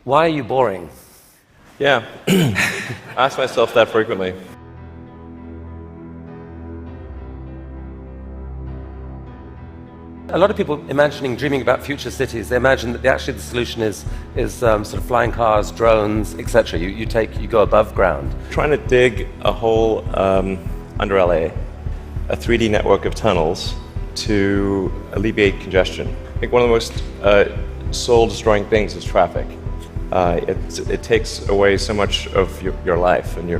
Why are you boring? Yeah, I ask myself that frequently. A lot of people dreaming about future cities, they imagine that actually the solution is sort of flying cars, drones, etc. You go above ground. Trying to dig a hole under LA, a 3D network of tunnels to alleviate congestion. I think one of the most soul-destroying things is traffic. It takes away so much of your life, and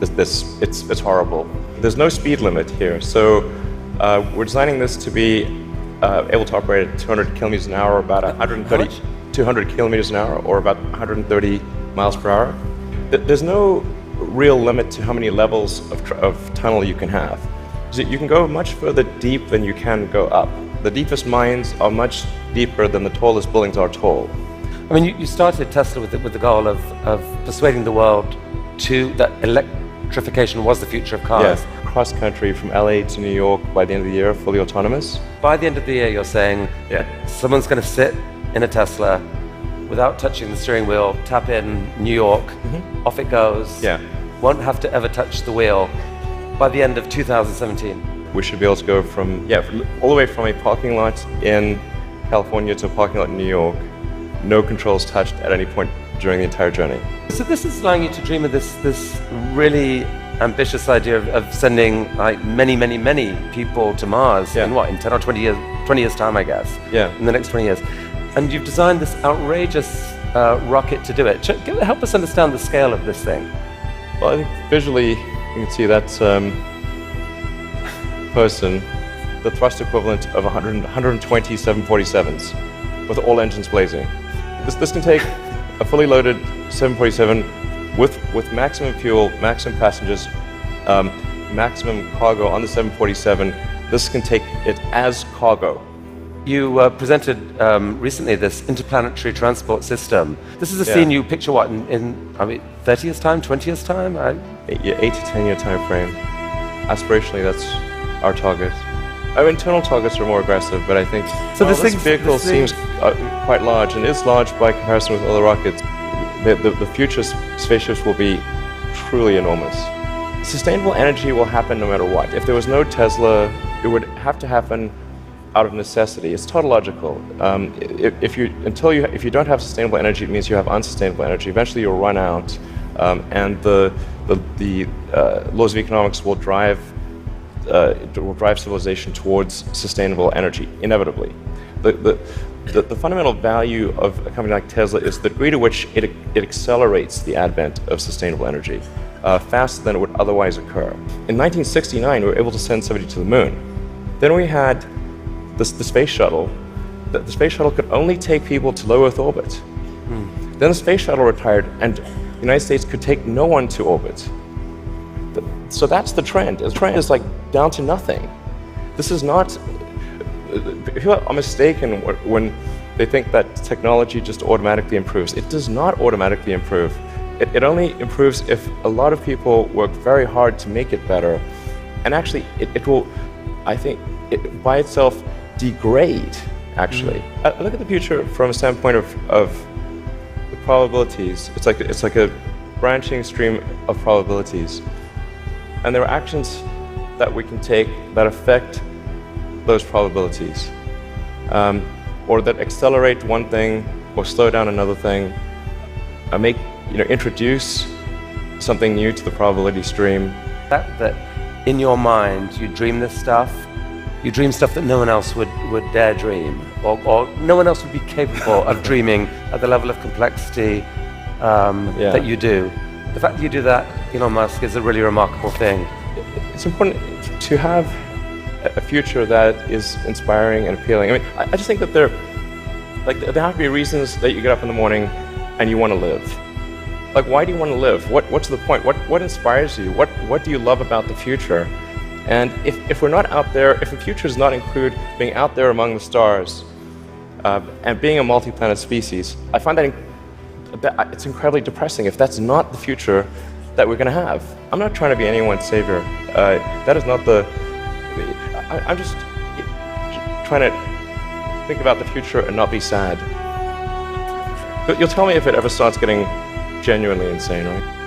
it's horrible. There's no speed limit here, so we're designing this to be able to operate at 200 kilometers an hour, about 200 kilometers an hour, or about 130 miles per hour. There's no real limit to how many levels of tunnel you can have. You can go much further deep than you can go up. The deepest mines are much deeper than the tallest buildings are tall. I mean, you started Tesla with the goal of persuading the world that electrification was the future of cars. Yes, cross country from LA to New York by the end of the year, fully autonomous. By the end of the year, you're saying someone's going to sit in a Tesla without touching the steering wheel, tap in New York, off it goes, won't have to ever touch the wheel by the end of 2017. We should be able to go from all the way from a parking lot in California to a parking lot in New York, no controls touched at any point during the entire journey. So this is allowing you to dream of this really ambitious idea of sending like many people to Mars in 10 or 20 years time, I guess. Yeah. In the next 20 years. And you've designed this outrageous rocket to do it. Help us understand the scale of this thing. Well, I think visually you can see that's person, the thrust equivalent of 120 747s with all engines blazing. This can take a fully loaded 747 with maximum fuel, maximum passengers, maximum cargo on the 747. This can take it as cargo. You presented recently this interplanetary transport system. This is a scene you picture in 30 years time, 20 years time? 8 to 10 year time frame. Aspirationally, that's our target. Our internal targets are more aggressive, but I think this vehicle seems quite large, and is large by comparison with other rockets. The future spaceships will be truly enormous. Sustainable energy will happen no matter what. If there was no Tesla, it would have to happen out of necessity. It's tautological. If you don't have sustainable energy, it means you have unsustainable energy. Eventually, you'll run out, and the laws of economics will drive civilization towards sustainable energy inevitably. The fundamental value of a company like Tesla is the degree to which it accelerates the advent of sustainable energy faster than it would otherwise occur. In 1969, we were able to send somebody to the moon. Then we had the space shuttle. The space shuttle could only take people to low Earth orbit. Then the space shuttle retired, and the United States could take no one to orbit. So that's the trend. The trend is like down to nothing. This is not. People are mistaken when they think that technology just automatically improves. It does not automatically improve. It only improves if a lot of people work very hard to make it better. And actually, it will, I think, by itself degrade, actually. I look at the future from a standpoint of the probabilities. It's like a branching stream of probabilities. And there are actions that we can take that affect those probabilities, or that accelerate one thing or slow down another thing, introduce something new to the probability stream. That in your mind you dream this stuff, you dream stuff that no one else would dare dream, or no one else would be capable of dreaming at the level of complexity that you do. The fact that you do that, Elon Musk, is a really remarkable thing. It's important to have a future that is inspiring and appealing. I mean, I just think that there have to be reasons that you get up in the morning and you want to live. Like, why do you want to live? What's the point? What inspires you? What do you love about the future? And if we're not out there, if the future does not include being out there among the stars and being a multi-planet species, I find that it's incredibly depressing if that's not the future that we're going to have. I'm not trying to be anyone's savior. That is not the. I'm just trying to think about the future and not be sad. You'll tell me if it ever starts getting genuinely insane, right?